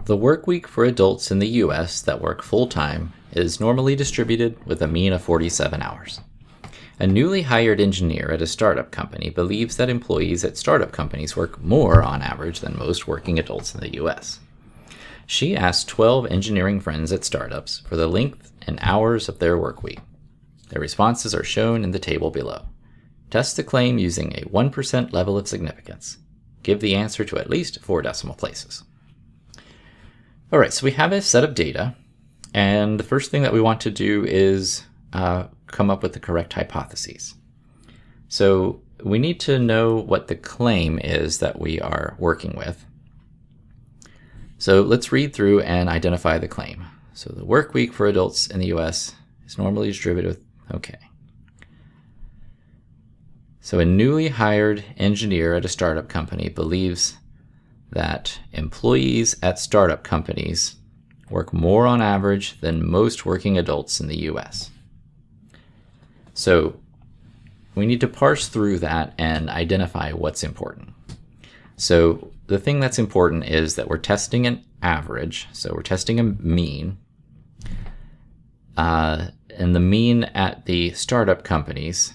The work week for adults in the US that work full-time is normally distributed with a mean of 47 hours. A newly hired engineer at a startup company believes that employees at startup companies work more on average than most working adults in the US. She asked 12 engineering friends at startups for the length and hours of their work week. Their responses are shown in the table below. Test the claim using a 1% level of significance. Give the answer to at least 4 decimal places. All right, so we have a set of data, and the first thing that we want to do is come up with the correct hypotheses. So we need to know what the claim is that we are working with. So let's read through and identify the claim. So the work week for adults in the US is normally distributed with, okay. So a newly hired engineer at a startup company believes that employees at startup companies work more on average than most working adults in the US. So we need to parse through that and identify what's important. So the thing that's important is that we're testing an average, so we're testing a mean, and the mean at the startup companies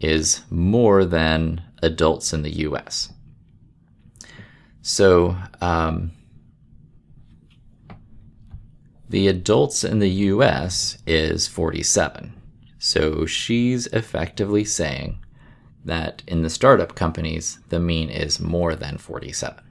is more than adults in the US. So the adults in the US is 47. So she's effectively saying that in the startup companies, the mean is more than 47.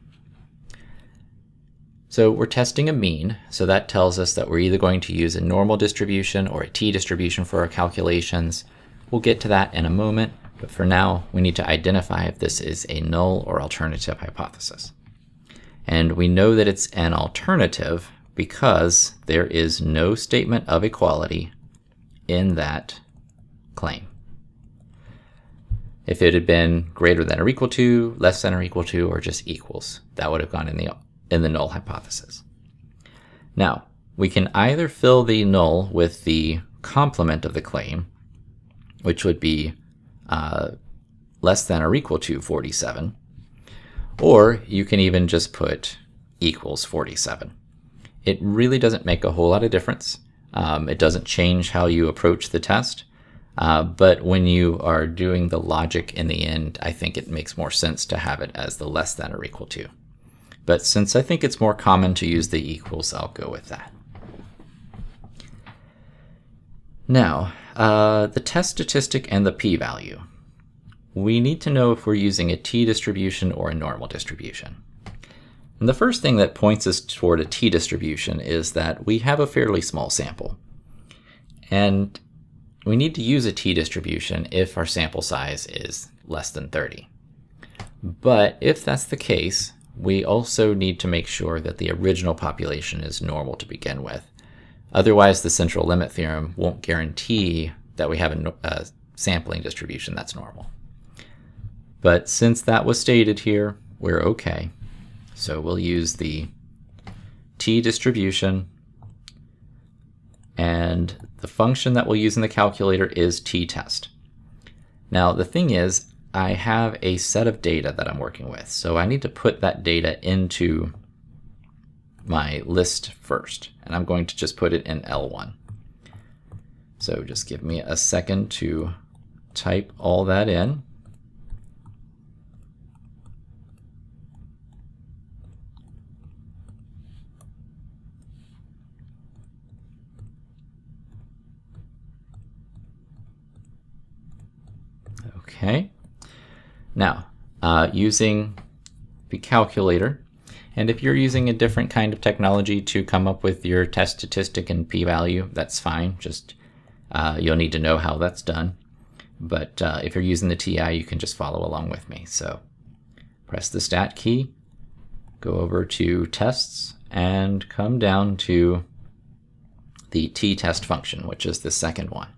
So we're testing a mean, so that tells us that we're either going to use a normal distribution or a t-distribution for our calculations. We'll get to that in a moment, but for now, we need to identify if this is a null or alternative hypothesis. And we know that it's an alternative because there is no statement of equality in that claim. If it had been greater than or equal to, less than or equal to, or just equals, that would have gone in the null hypothesis. Now, we can either fill the null with the complement of the claim, which would be less than or equal to 47, or you can even just put equals 47. It really doesn't make a whole lot of difference. It doesn't change how you approach the test, but when you are doing the logic in the end, I think it makes more sense to have it as the less than or equal to. But since I think it's more common to use the equals, I'll go with that. Now, the test statistic and the p-value. We need to know if we're using a t-distribution or a normal distribution. And the first thing that points us toward a t-distribution is that we have a fairly small sample. And we need to use a t-distribution if our sample size is less than 30. But if that's the case, we also need to make sure that the original population is normal to begin with. Otherwise, the central limit theorem won't guarantee that we have a sampling distribution that's normal. But since that was stated here, we're okay. So we'll use the t-distribution, and the function that we'll use in the calculator is t-test. Now the thing is, I have a set of data that I'm working with, so I need to put that data into my list first, and I'm going to just put it in L1. So just give me a second to type all that in. Okay, now using the calculator, and if you're using a different kind of technology to come up with your test statistic and p-value, that's fine. Just you'll need to know how that's done. But if you're using the TI, you can just follow along with me. So press the stat key, go over to tests, and come down to the t-test function, which is the second one.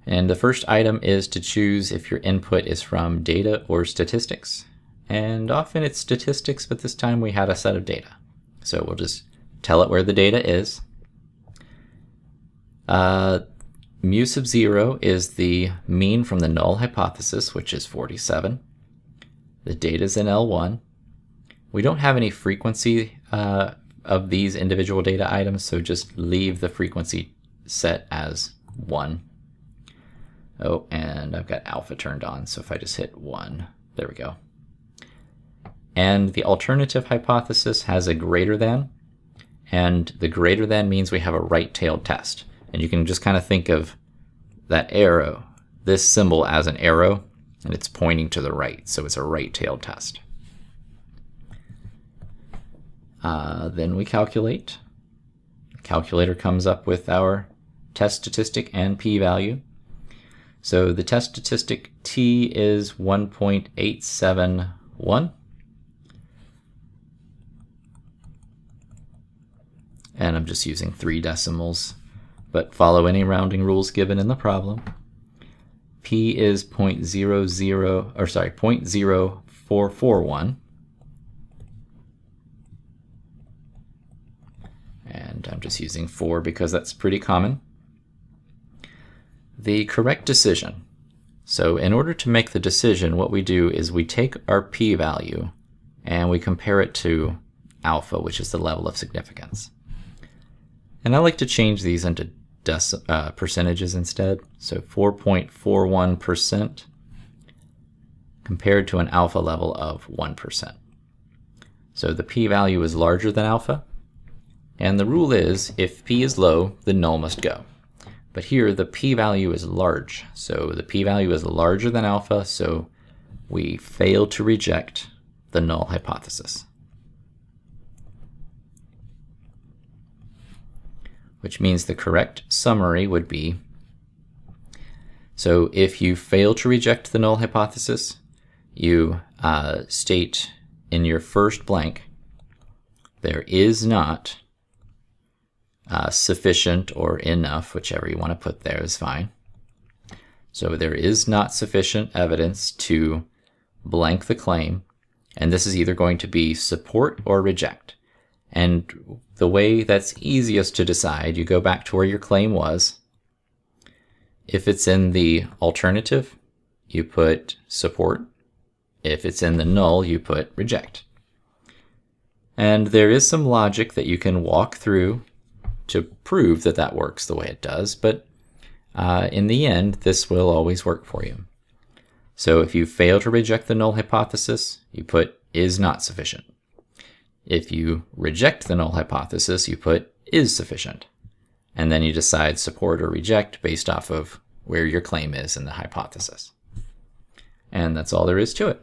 And the first item is to choose if your input is from data or statistics. And often it's statistics, but this time we had a set of data. So we'll just tell it where the data is. Mu sub 0 is the mean from the null hypothesis, which is 47. The data is in L1. We don't have any frequency of these individual data items, so just leave the frequency set as 1. Oh, and I've got alpha turned on, so if I just hit 1, there we go. And the alternative hypothesis has a greater than, and the greater than means we have a right-tailed test. And you can just kind of think of that arrow, this symbol, as an arrow, and it's pointing to the right, so it's a right-tailed test. Then we calculate. The calculator comes up with our test statistic and p-value. So the test statistic t is 1.871. And I'm just using 3 decimals, but follow any rounding rules given in the problem. P is 0.0441. And I'm just using 4 because that's pretty common. The correct decision. So in order to make the decision, what we do is we take our p-value and we compare it to alpha, which is the level of significance. And I like to change these into percentages instead. So 4.41% compared to an alpha level of 1%. So the p-value is larger than alpha. And the rule is, if p is low, the null must go. But here the p-value is large. So the p-value is larger than alpha, so we fail to reject the null hypothesis. Which means the correct summary would be, so if you fail to reject the null hypothesis, you state in your first blank, there is not sufficient or enough, whichever you want to put there is fine. So there is not sufficient evidence to blank the claim, and this is either going to be support or reject. And the way that's easiest to decide, you go back to where your claim was. If it's in the alternative, you put support. If it's in the null, you put reject. And there is some logic that you can walk through to prove that that works the way it does, but in the end, this will always work for you. So if you fail to reject the null hypothesis, you put is not sufficient. If you reject the null hypothesis, you put is sufficient. And then you decide support or reject based off of where your claim is in the hypothesis. And that's all there is to it.